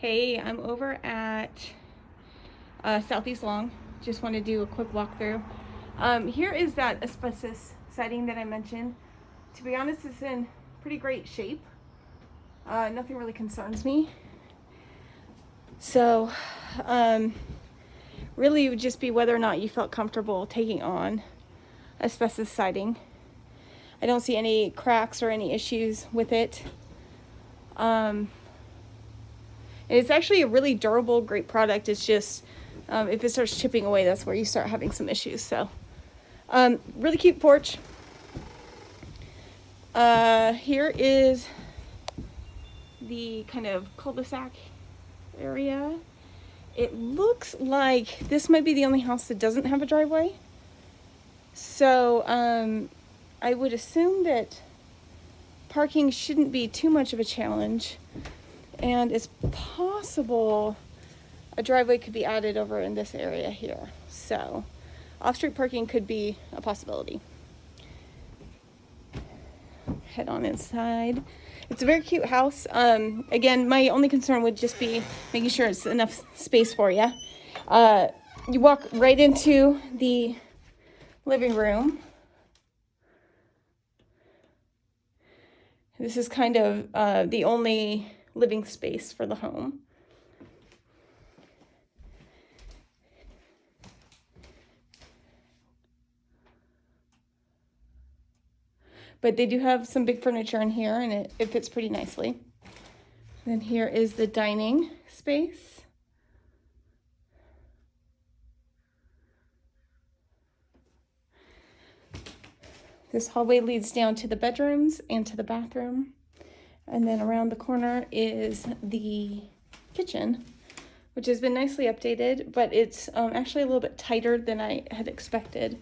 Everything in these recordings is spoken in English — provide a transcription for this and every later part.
Hey, I'm over at Southeast Long. Just want to do a quick walkthrough. Here is that asbestos siding that I mentioned. To be honest, it's in pretty great shape. Nothing really concerns me. So, really it would just be whether or not you felt comfortable taking on asbestos siding. I don't see any cracks or any issues with it. It's actually a really durable, great product. It's just if it starts chipping away, that's where you start having some issues. So, really cute porch. Here is the kind of cul-de-sac area. It looks like this might be the only house that doesn't have a driveway. So, I would assume that parking shouldn't be too much of a challenge. And it's possible a driveway could be added over in this area here. So off-street parking could be a possibility. Head on inside. It's a very cute house. Again, my only concern would just be making sure it's enough space for you. You walk right into the living room. This is kind of the only living space for the home. But they do have some big furniture in here, and it fits pretty nicely. Then here is the dining space. This hallway leads down to the bedrooms and to the bathroom. And then around the corner is the kitchen, which has been nicely updated, but it's actually a little bit tighter than I had expected.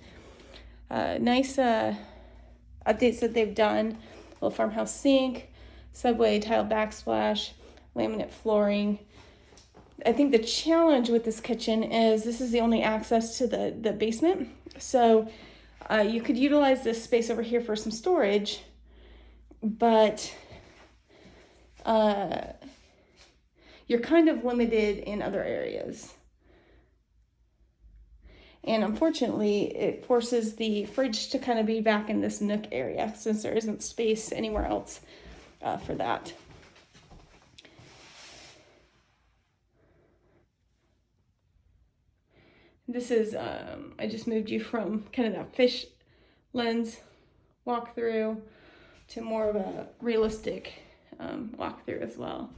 Nice updates that they've done. Little farmhouse sink, subway tile backsplash, laminate flooring. I think the challenge with this kitchen is this is the only access to the basement. So you could utilize this space over here for some storage, but you're kind of limited in other areas. And unfortunately, it forces the fridge to kind of be back in this nook area since there isn't space anywhere else for that. This is, I just moved you from kind of that fish lens walkthrough to more of a realistic walkthrough as well.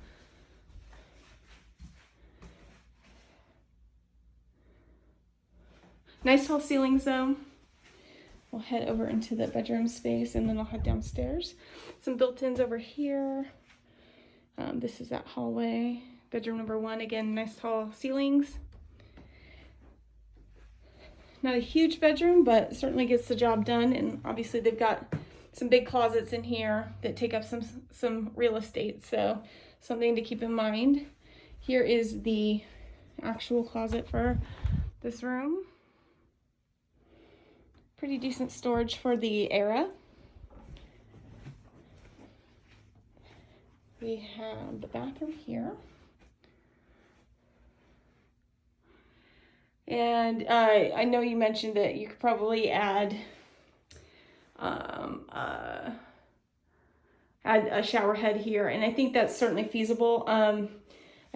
Nice tall ceilings though. We'll head over into the bedroom space and then I'll head downstairs. Some built-ins over here. This is that hallway. Bedroom number 1, again, nice tall ceilings. Not a huge bedroom, but certainly gets the job done. And obviously they've got some big closets in here that take up some real estate. So something to keep in mind. Here is the actual closet for this room. Pretty decent storage for the era. We have the bathroom here. And I know you mentioned that you could probably add a shower head here, and I think that's certainly feasible. I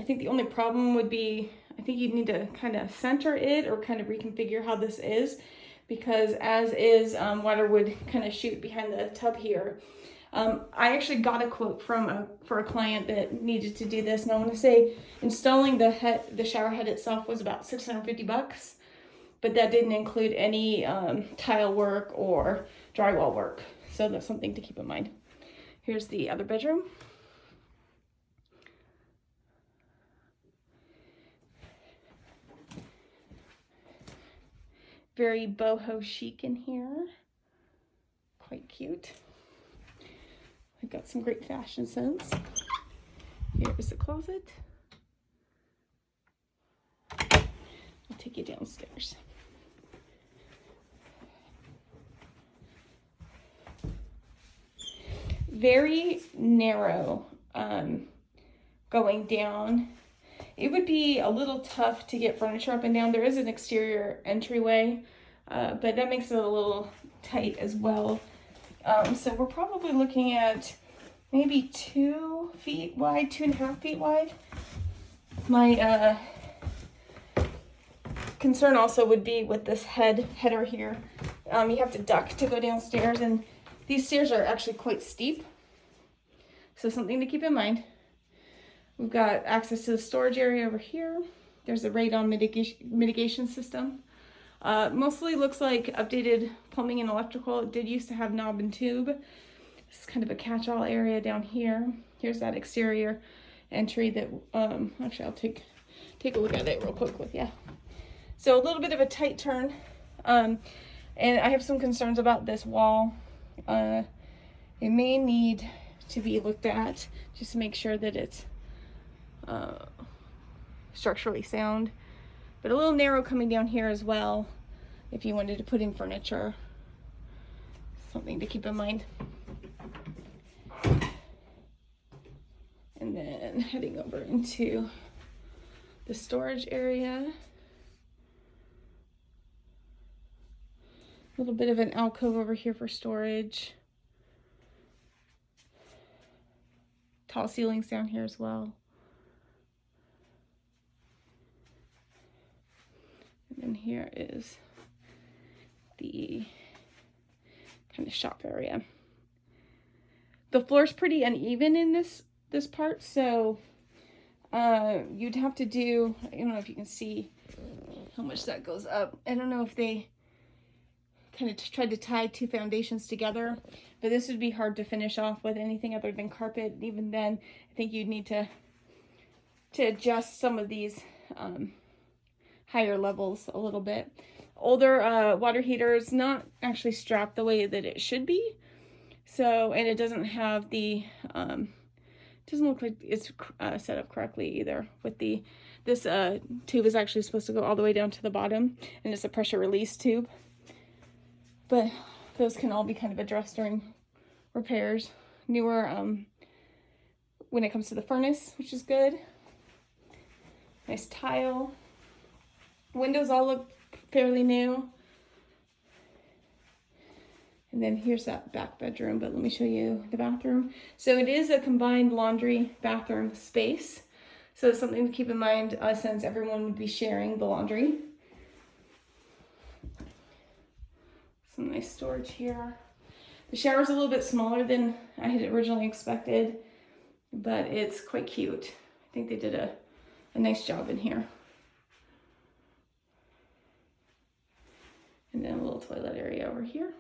think the only problem would be, I think you'd need to kind of center it or kind of reconfigure how this is, because as is, water would kind of shoot behind the tub here. I actually got a quote for a client that needed to do this, and I want to say installing the shower head itself was about $650, but that didn't include any tile work or drywall work. So that's something to keep in mind. Here's the other bedroom. Very boho chic in here. Quite cute. I've got some great fashion sense. Here is the closet. I'll take you downstairs. Very narrow going down. it would be a little tough to get furniture up and down. There is an exterior entryway, but that makes it a little tight as well. So we're probably looking at maybe 2 feet wide, 2.5 feet wide. My concern also would be with this header here. You have to duck to go downstairs, and these stairs are actually quite steep. So something to keep in mind. We've got access to the storage area over here. There's a radon mitigation system. Mostly looks like updated plumbing and electrical. It did used to have knob and tube. This is kind of a catch-all area down here. Here's that exterior entry that, actually I'll take a look at it real quick with you. So a little bit of a tight turn. And I have some concerns about this wall. It may need to be looked at just to make sure that it's structurally sound, but a little narrow coming down here as well if you wanted to put in furniture. Something to keep in mind. And then heading over into the storage area. A little bit of an alcove over here for storage. Tall ceilings down here as well. And then here is the kind of shop area. The floor's pretty uneven in this part, so you'd have to do, I don't know if you can see how much that goes up. I don't know if they kind of tried to tie 2 foundations together, but this would be hard to finish off with anything other than carpet. Even then, I think you'd need to adjust some of these higher levels a little bit. Older water heater is not actually strapped the way that it should be. So, and it doesn't have the, doesn't look like it's set up correctly either. With this tube is actually supposed to go all the way down to the bottom, and it's a pressure release tube. But those can all be kind of addressed during repairs. Newer when it comes to the furnace, which is good. Nice tile. Windows all look fairly new. And then here's that back bedroom, but let me show you the bathroom. So it is a combined laundry bathroom space. So it's something to keep in mind since everyone would be sharing the laundry. Some nice storage here. The shower's a little bit smaller than I had originally expected, but it's quite cute. I think they did a nice job in here. And then a little toilet area over here.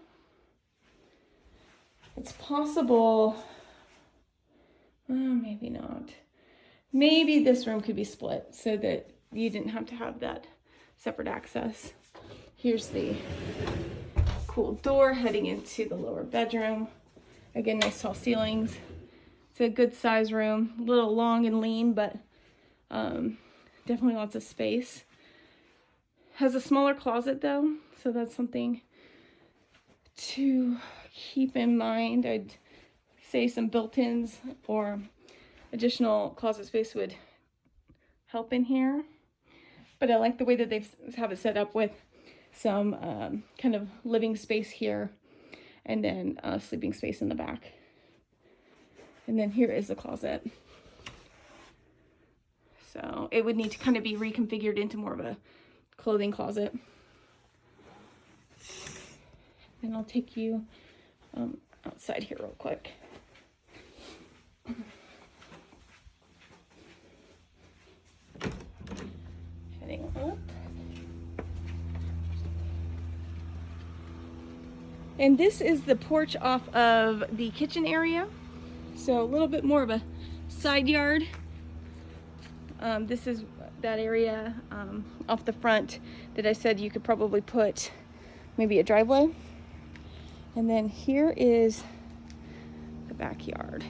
It's possible, maybe not. Maybe this room could be split so that you didn't have to have that separate access. Here's the cool door heading into the lower bedroom. Again, nice tall ceilings. It's a good size room, a little long and lean, but definitely lots of space. Has a smaller closet though, so that's something to keep in mind. I'd say some built-ins or additional closet space would help in here. But I like the way that they have it set up with some kind of living space here and then sleeping space in the back. And then here is the closet. So it would need to kind of be reconfigured into more of a clothing closet. And I'll take you outside here real quick. Heading up. And this is the porch off of the kitchen area. So a little bit more of a side yard. This is that area off the front that I said you could probably put maybe a driveway. And then here is the backyard.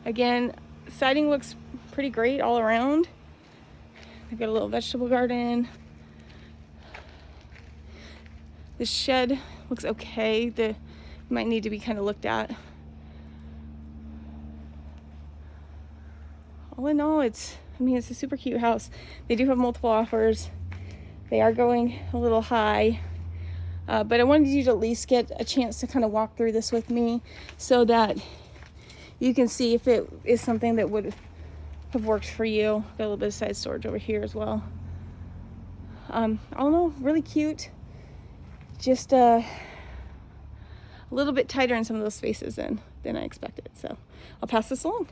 Again, siding looks pretty great all around. I've got a little vegetable garden. The shed looks okay. Might need to be kind of looked at. all in all, it's a super cute house. They do have multiple offers. They are going a little high, but I wanted you to at least get a chance to kind of walk through this with me so that you can see if it is something that would have worked for you. Got a little bit of side storage over here as well. All in all, really cute. Just a little bit tighter in some of those spaces than I expected. So I'll pass this along.